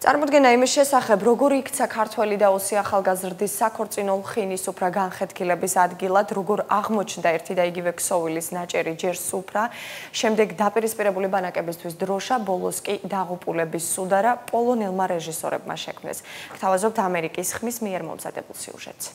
წარმოდგენა იმის შესახებ, როგორ იქცა ქართველი და 20 ახალგაზრდის საქორწინო ლხინის სუფრა განხეთქილების ადგილად, როგორ აღმოჩნდა ერთი და იგივე ქსოვილის ნაჭერი ჯერ სუფრა, შემდეგ დაპირისპირებული ბანაკებისთვის დროშა, ბოლოს კი დაღუპულების სუდარა პოლონელმა რეჟისორებმა შექმნეს. გთავაზობთ ამერიკის ხმის მიერ მომზადებულ სიუჟეტს.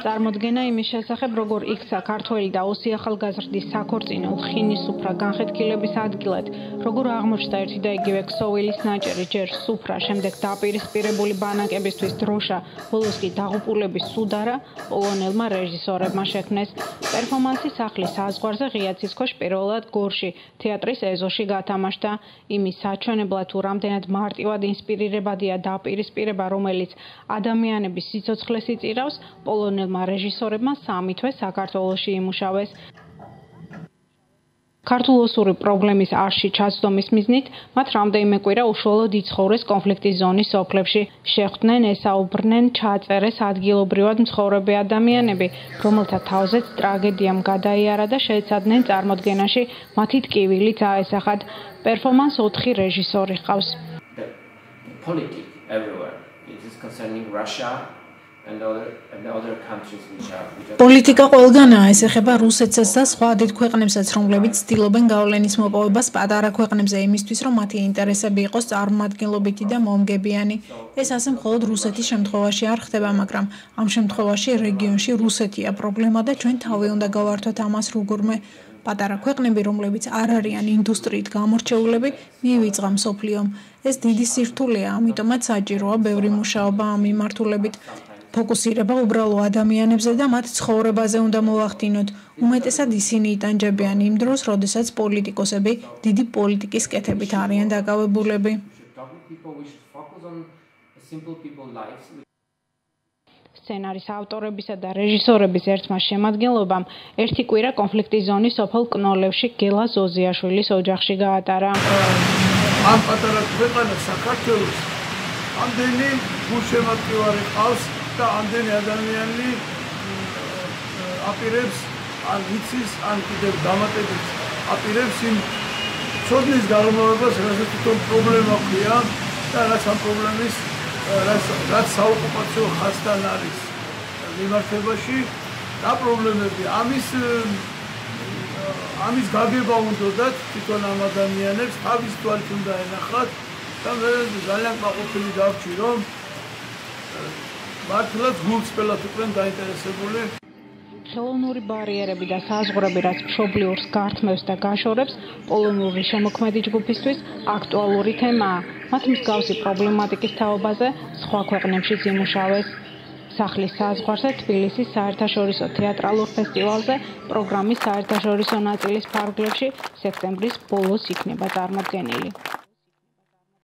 წარმოდგენა იმის შესახებ, როგორ იქცა ქართველი და 20 ახალგაზრდის საქორწინო ლხინის სუფრა განხეთქილების ადგილად, როგორ აღმოჩნდა ერთი და იგივე ქსოვილის ნაჭერი ჯერ სუფრა, შემდეგ დაპირისპირებული ბანაკებისთვის დროშა, ბოლოს კი დაღუპულების სუდარა პოლონელმა რეჟისორებმა შექმნეს. პერფორმანსი სახლის საზღვარზე ღია ცის ქვეშ პირველად გორში, თეატრის ეზოში გათამაშდა. იმის საჩვენებლად თუ რამდენად მარტივად ინსპირირებადია დაპირისპირება, რომელიც ადამიანების სიცოცხლეს იწირავს, პოლონელმა რეჟისორებმა 3 თვე საქართველოში იმუშავეს. ქართულ-ოსური პრობლემის არში ჩაცდომის მიზნით მათ რამდენიმე კვირა უშუალოდ იცხოვრეს კონფლიქტის ზონის სოფლებში. შეხვდნენ, ესაუბრნენ, ჩააწერეს ადგილობრივად მცხოვრები ადამიანები, რომელთა თავზეც ტრაგედიამ გადაიარა და შეეცადნენ წარმოდგენაში მათი ტკივილი წაესახათ. პერფორმანს 4 რეჟისორი ჰყავს. პოლიტიკა ყველგანაა, ეს ეხება რუსეთსაც და სხვა დიდ ქვეყნებსაც, რომლებიც ცდილობენ გავლენის მოპოვებას პატარა ქვეყნებზე იმისთვის, რომ მათი ინტერესები იყოს წარმომადგენლობითი და მომგებიანი. ეს ასე მხოლოდ რუსეთის შემთხვევაში არ ხდება, მაგრამ ამ შემთხვევაში რეგიონში რუსეთია პრობლემა და ჩვენ თავი უნდა გავართოთ ამას როგორმე. პატარა ქვეყნები, რომლებიც არ არიან ინდუსტრიით გამორჩეულები, მივიწყა მსოფლიომ. ეს დიდი სირთულეა, ამიტომაც საჭიროა ბევრი მუშაობა ამ მიმართულებით. ფოკუსირება უბრალო ადამიანებზე და მათ ცხოვრებაზე უნდა მოვახდინოთ. უმეტესად ისინი იტანჯებიან იმ დროს, როდესაც პოლიტიკოსები დიდი პოლიტიკის კეთებით არიან დაკავებულები. სცენარის ავტორებისა და რეჟისორების ერთმა შემადგენლობამ ერთი კვირა კონფლიქტის ზონის სოფელ კნოლევში გელა ზოზიაშვილის ოჯახში გაატარა. ამ პატარა ქვეყანას საქართველოს ამდენი გულშემატკივარი ყავს და ამდენი ადამიანი აპირებს ან იცის, ან კიდევ დამატებით აპირებს იმ ცოდნის გარემოებას, რასაც თვითონ პრობლემა ქვია და რაც ამ პრობლემის რაც საოკუპაციო ხაზთან არის მიმართებაში და პრობლემები ამის გაგება უნდათ თვითონ ამ ადამიანებს თავის თვალით უნდა ენახათ და მე ძალიან კმაყოფილი დავჭი, რომ მართლაც გულწრფელად იყვნენ დაინტერესებული. ხელოვნური ბარიერები და საზღვრები, რაც მშობლიურს გართმევს და გაშორებს, პოლონური შემოქმედი ჯგუფისთვის აქტუალური თემაა. მათ მსგავსი პრობლემატიკის თაობაზე სხვა ქვეყნებშიც იმუშავეს. სახლის საზღვარზე თბილისის საერთაშორისო თეატრალურ ფესტივალზე პროგრამის საერთაშორისო ნაწილის ფარგლებში სექტემბრის ბოლოს იქნება წარმოდგენილი.